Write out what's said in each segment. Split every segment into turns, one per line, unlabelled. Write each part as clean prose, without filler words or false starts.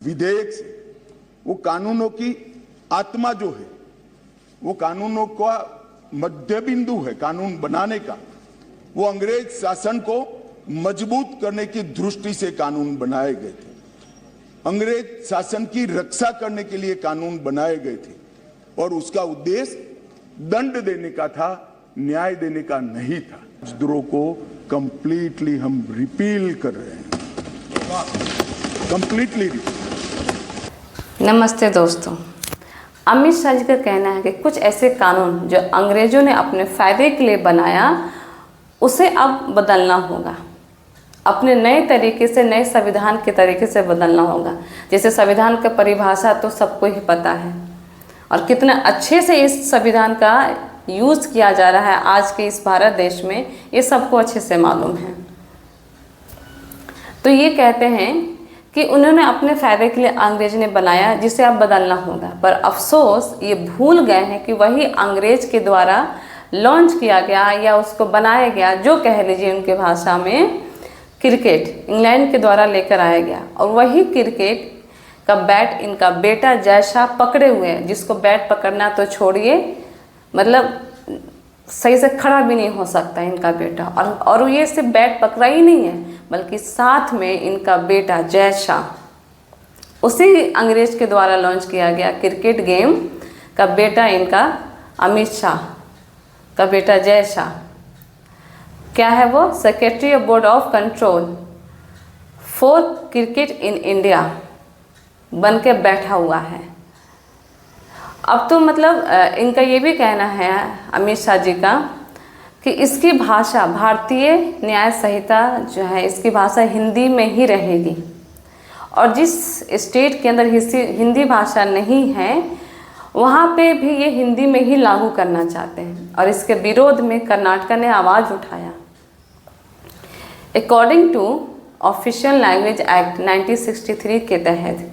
विधेयक से वो कानूनों की आत्मा जो है, वो कानूनों का मध्य बिंदु है कानून बनाने का, वो अंग्रेज शासन को मजबूत करने की दृष्टि से कानून बनाए गए थे। अंग्रेज शासन की रक्षा करने के लिए कानून बनाए गए थे और उसका उद्देश्य दंड देने का था, न्याय देने का नहीं था। राजद्रोह को कंप्लीटली हम रिपील कर रहे हैं, कंप्लीटली।
नमस्ते दोस्तों, अमित शाह जी का कहना है कि कुछ ऐसे कानून जो अंग्रेजों ने अपने फ़ायदे के लिए बनाया उसे अब बदलना होगा, अपने नए तरीके से, नए संविधान के तरीके से बदलना होगा। जैसे संविधान का परिभाषा तो सबको ही पता है और कितना अच्छे से इस संविधान का यूज़ किया जा रहा है आज के इस भारत देश में, ये सबको अच्छे से मालूम है। तो ये कहते हैं कि उन्होंने अपने फ़ायदे के लिए अंग्रेज ने बनाया जिसे अब बदलना होगा, पर अफसोस ये भूल गए हैं कि वही अंग्रेज के द्वारा लॉन्च किया गया या उसको बनाया गया, जो कह लीजिए उनके भाषा में क्रिकेट इंग्लैंड के द्वारा लेकर आया गया, और वही क्रिकेट का बैट इनका बेटा जय शाह पकड़े हुए हैं, जिसको बैट पकड़ना तो छोड़िए, मतलब सही से खड़ा भी नहीं हो सकता इनका बेटा। और ये सिर्फ बैट पकड़ा ही नहीं है, बल्कि साथ में इनका बेटा जय शाह, उसी अंग्रेज के द्वारा लॉन्च किया गया क्रिकेट गेम का बेटा इनका अमित शाह का बेटा जय शाह, क्या है वो, secretary of board of control for cricket in India बन के बैठा हुआ है। अब तो मतलब इनका ये भी कहना है अमित शाह जी का कि इसकी भाषा, भारतीय न्याय संहिता जो है, इसकी भाषा हिंदी में ही रहेगी, और जिस स्टेट के अंदर हिंदी भाषा नहीं है वहाँ पे भी ये हिंदी में ही लागू करना चाहते हैं, और इसके विरोध में कर्नाटक ने आवाज़ उठाया। According to official language act 1963 के तहत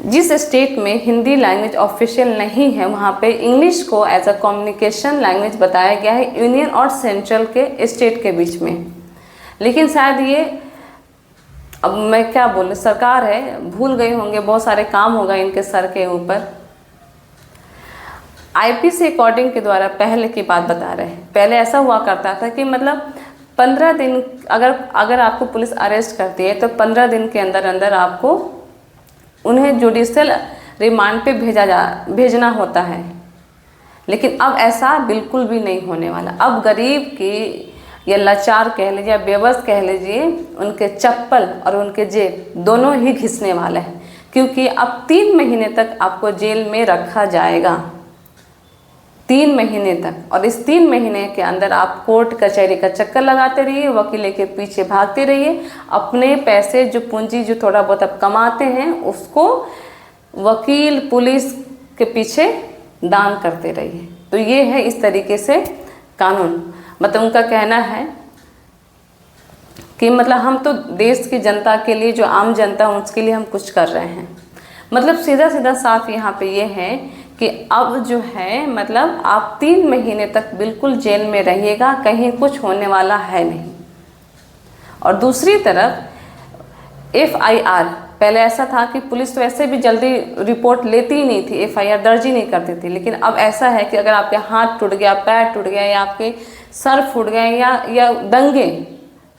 जिस स्टेट में हिंदी लैंग्वेज ऑफिशियल नहीं है वहाँ पे इंग्लिश को एज अ कम्युनिकेशन लैंग्वेज बताया गया है यूनियन और सेंट्रल के स्टेट के बीच में। लेकिन शायद ये, अब मैं क्या बोलूँ, सरकार है, भूल गए होंगे, बहुत सारे काम होगा इनके सर के ऊपर। आईपीसी अकॉर्डिंग के द्वारा पहले की बात बता रहे हैं, पहले ऐसा हुआ करता था कि मतलब 15 दिन अगर आपको पुलिस अरेस्ट करती है तो 15 दिन के अंदर अंदर आपको उन्हें जुडिशियल रिमांड पे भेजना होता है। लेकिन अब ऐसा बिल्कुल भी नहीं होने वाला। अब गरीब की या लाचार कह लीजिए या बेबस कह लीजिए, उनके चप्पल और उनके जेब दोनों ही घिसने वाले हैं, क्योंकि अब 3 महीने तक आपको जेल में रखा जाएगा, 3 महीने तक। और इस 3 महीने के अंदर आप कोर्ट कचहरी का चक्कर लगाते रहिए, वकील के पीछे भागते रहिए, अपने पैसे जो पूंजी जो थोड़ा बहुत आप कमाते हैं उसको वकील पुलिस के पीछे दान करते रहिए। तो ये है इस तरीके से कानून। मतलब उनका कहना है कि मतलब हम तो देश की जनता के लिए, जो आम जनता है उसके लिए हम कुछ कर रहे हैं। मतलब सीधा सीधा साफ यहाँ पे ये है कि अब जो है मतलब आप 3 महीने तक बिल्कुल जेल में रहिएगा, कहीं कुछ होने वाला है नहीं। और दूसरी तरफ FIR, पहले ऐसा था कि पुलिस तो ऐसे भी जल्दी रिपोर्ट लेती ही नहीं थी, FIR दर्ज ही नहीं करती थी। लेकिन अब ऐसा है कि अगर आपके हाथ टूट गया, पैर टूट गया, या आपके सर फूट गए, या दंगे,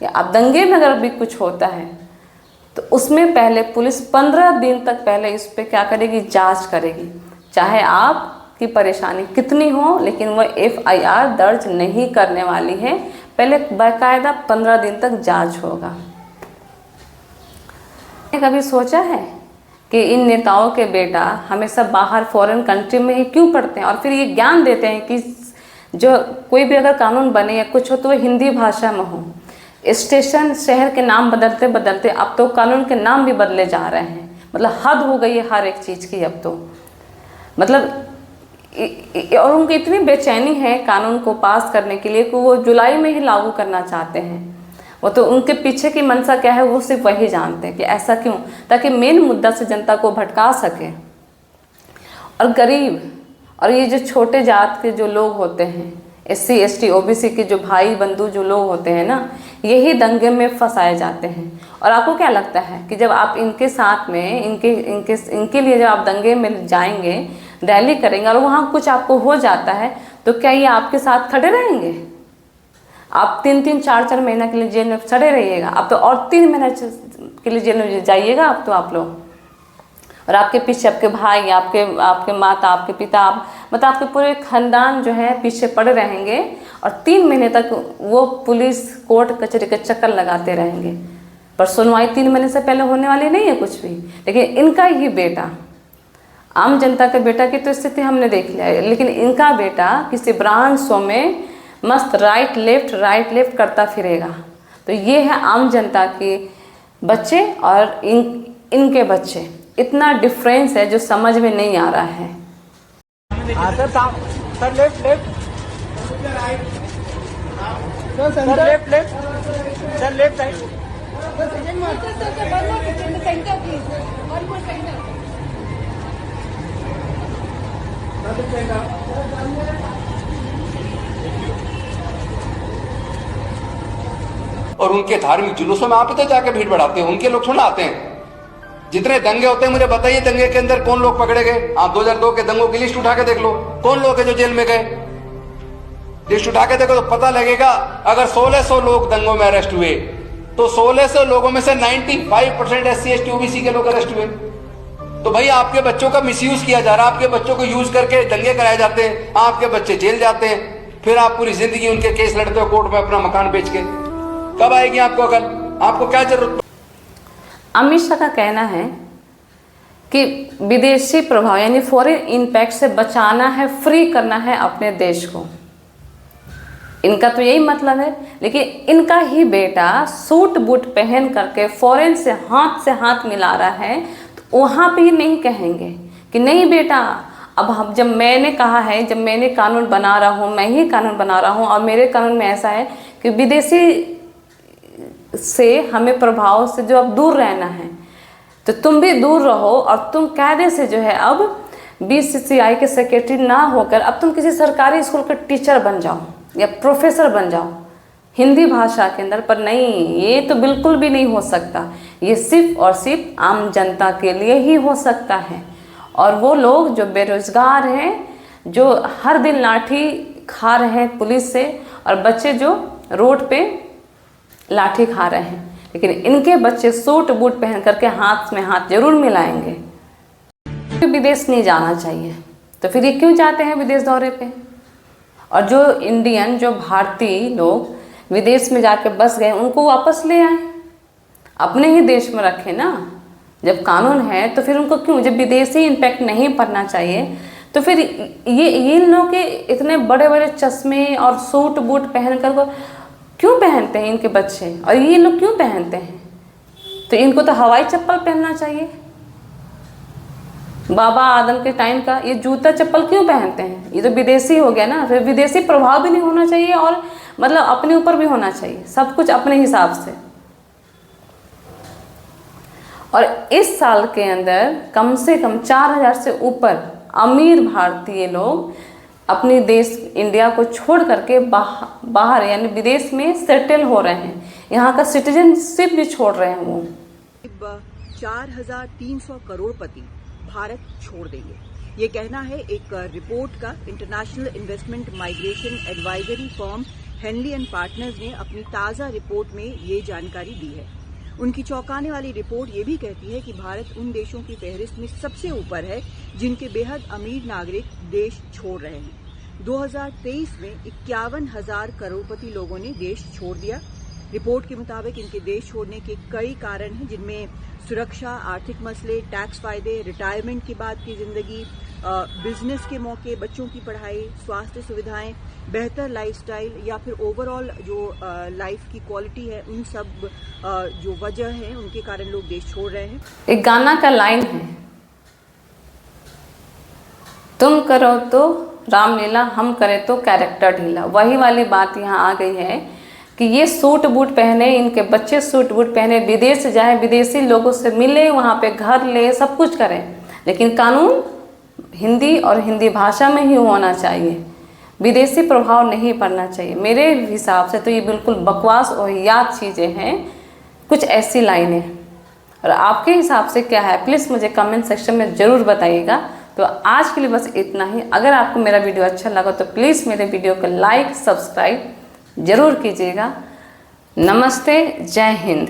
या आप दंगे में अगर भी कुछ होता है तो उसमें पहले पुलिस 15 दिन तक पहले इस पर क्या करेगी, जांच करेगी, चाहे आपकी परेशानी कितनी हो, लेकिन वह FIR दर्ज नहीं करने वाली है। पहले बाकायदा 15 दिन तक जांच होगा। कभी सोचा है कि इन नेताओं के बेटा हमेशा बाहर फॉरेन कंट्री में ही क्यों पढ़ते हैं, और फिर ये ज्ञान देते हैं कि जो कोई भी अगर कानून बने या कुछ हो तो वो हिंदी भाषा में हो। स्टेशन शहर के नाम बदलते बदलते अब तो कानून के नाम भी बदले जा रहे हैं। मतलब हद हो गई है हर एक चीज़ की अब तो। मतलब और उनकी इतनी बेचैनी है कानून को पास करने के लिए कि वो जुलाई में ही लागू करना चाहते हैं। वो तो उनके पीछे की मंशा क्या है वो सिर्फ वही जानते हैं कि ऐसा क्यों, ताकि मेन मुद्दा से जनता को भटका सके। और गरीब और ये जो छोटे जात के जो लोग होते हैं, SC ST OBC के जो भाई बंधु जो लोग होते हैं ना, यही दंगे में फंसाए जाते हैं। और आपको क्या लगता है कि जब आप इनके साथ में इनके लिए जब आप दंगे में जाएंगे, रैली करेंगे और वहाँ कुछ आपको हो जाता है, तो क्या ये आपके साथ खड़े रहेंगे? आप 3-3, 4-4 महीना के लिए जेल में सड़े रहिएगा। अब तो और 3 महीने के लिए जेल में जाइएगा अब तो आप लोग, और आपके पीछे आपके भाई, आपके माता, आपके पिता, मतलब आपके पूरे खानदान जो है पीछे पड़े रहेंगे और 3 महीने तक वो पुलिस कोर्ट कचहरी के चक्कर लगाते रहेंगे। पर सुनवाई 3 महीने से पहले होने वाली नहीं है कुछ भी। लेकिन इनका ही बेटा, आम जनता के बेटा की तो स्थिति हमने देख लिया है, लेकिन इनका बेटा किसी ब्रांड शो में मस्त राइट लेफ्ट करता फिरेगा। तो ये है आम जनता के बच्चे और इनके बच्चे, इतना डिफरेंस है जो समझ में नहीं आ रहा है।
Sir left side.
और उनके धार्मिक जुलूसों में आप ही तो जाके भीड़ बढ़ाते हो, उनके लोग थोड़ा आते हैं। जितने दंगे होते हैं मुझे बताइए, दंगे के अंदर कौन लोग पकड़े गए? आप 2002 के दंगों की लिस्ट उठा के देख लो, कौन लोग हैं जो जेल में गए? लिस्ट उठा के देखो तो पता लगेगा। अगर 1600 लोग दंगों में अरेस्ट हुए तो 1600 लोगों में से 95% SC ST OBC के लोग अरेस्ट हुए। तो भाई आपके बच्चों का मिसयूज किया जा रहा है, आपके बच्चों को यूज करके दंगे कराए जाते हैं, आपके बच्चे जेल जाते हैं, फिर आप पूरी जिंदगी उनके केस लड़ते हो कोर्ट में अपना मकान बेच के। कब आएगी आपको अकल? आपको क्या जरूरत?
अमित शाह का कहना है कि विदेशी प्रभाव यानी फॉरेन इम्पैक्ट से बचाना है, फ्री करना है अपने देश को। इनका तो यही मतलब है। लेकिन इनका ही बेटा सूट बूट पहन करके फॉरेन से हाथ मिला रहा है, तो वहाँ पे ये नहीं कहेंगे कि नहीं बेटा, अब हम जब मैंने कहा है, जब मैंने कानून बना रहा हूँ, मैं ही कानून बना रहा हूँ और मेरे कानून में ऐसा है कि विदेशी से हमें प्रभाव से जो अब दूर रहना है, तो तुम भी दूर रहो और तुम कायदे से जो है अब BCCI के सेक्रेटरी ना होकर अब तुम किसी सरकारी स्कूल के टीचर बन जाओ या प्रोफेसर बन जाओ हिंदी भाषा के अंदर। पर नहीं, ये तो बिल्कुल भी नहीं हो सकता। ये सिर्फ और सिर्फ आम जनता के लिए ही हो सकता है। और वो लोग जो बेरोजगार हैं, जो हर दिन लाठी खा रहे हैं पुलिस से, और बच्चे जो रोड पे लाठी खा रहे हैं, लेकिन इनके बच्चे सूट बूट पहन करके हाथ में हाथ जरूर मिलाएंगे। विदेश नहीं जाना चाहिए, तो फिर ये क्यों जाते हैं विदेश दौरे पे? और जो इंडियन, जो भारतीय लोग विदेश में जाके बस गए, उनको वापस ले आए, अपने ही देश में रखें ना। जब कानून है तो फिर उनको क्यों, जब विदेशी इम्पैक्ट नहीं पड़ना चाहिए, तो फिर ये इन लोगों के इतने बड़े बड़े चश्मे और सूट बूट पहन कर क्यों पहनते हैं इनके बच्चे, और ये लोग क्यों पहनते हैं? तो इनको तो हवाई चप्पल पहनना चाहिए। बाबा आदम के टाइम का ये जूता चप्पल क्यों पहनते हैं? ये तो विदेशी हो गया ना। फिर विदेशी प्रभाव भी नहीं होना चाहिए और मतलब अपने ऊपर भी होना चाहिए, सब कुछ अपने हिसाब से। और इस साल के अंदर कम से कम 4000 से ऊपर अमीर भारतीय लोग अपनी देश इंडिया को छोड़ करके बाहर यानी विदेश में सेटल हो रहे हैं, यहाँ का सिटीजनशिप भी छोड़ रहे हैं। वो
4300 करोड़पति भारत छोड़ देंगे, ये कहना है एक रिपोर्ट का। International investment migration advisory firm Henley and partners ने अपनी ताज़ा रिपोर्ट में ये जानकारी दी है। उनकी चौंकाने वाली रिपोर्ट ये भी कहती है कि भारत उन देशों की फहरिस्त में सबसे ऊपर है जिनके बेहद अमीर नागरिक देश छोड़ रहे हैं। 2023 में 51,000 करोड़पति लोगों ने देश छोड़ दिया। रिपोर्ट के मुताबिक इनके देश छोड़ने के कई कारण हैं, जिनमें सुरक्षा, आर्थिक मसले, टैक्स फायदे, रिटायरमेंट के बाद की जिंदगी, बिजनेस के मौके, बच्चों की पढ़ाई, स्वास्थ्य सुविधाएं, बेहतर लाइफस्टाइल या फिर ओवरऑल जो लाइफ की क्वालिटी है, उन सब जो वजह है उनके कारण लोग देश छोड़ रहे हैं।
एक गाना का लाइन है, तुम करो तो रामलीला, हम करें तो कैरेक्टर ढीला। वही वाली बात यहाँ आ गई है कि ये सूट बूट पहने, इनके बच्चे सूट बूट पहने विदेश जाएं, विदेशी लोगों से मिले, वहाँ पे घर ले, सब कुछ करें, लेकिन कानून हिंदी और हिंदी भाषा में ही होना चाहिए, विदेशी प्रभाव नहीं पड़ना चाहिए। मेरे हिसाब से तो ये बिल्कुल बकवास और याद चीज़ें हैं कुछ ऐसी लाइनें, और आपके हिसाब से क्या है प्लीज़ मुझे कमेंट सेक्शन में ज़रूर बताइएगा। तो आज के लिए बस इतना ही। अगर आपको मेरा वीडियो अच्छा लगा तो प्लीज़ मेरे वीडियो को लाइक सब्सक्राइब ज़रूर कीजिएगा। नमस्ते, जय हिंद।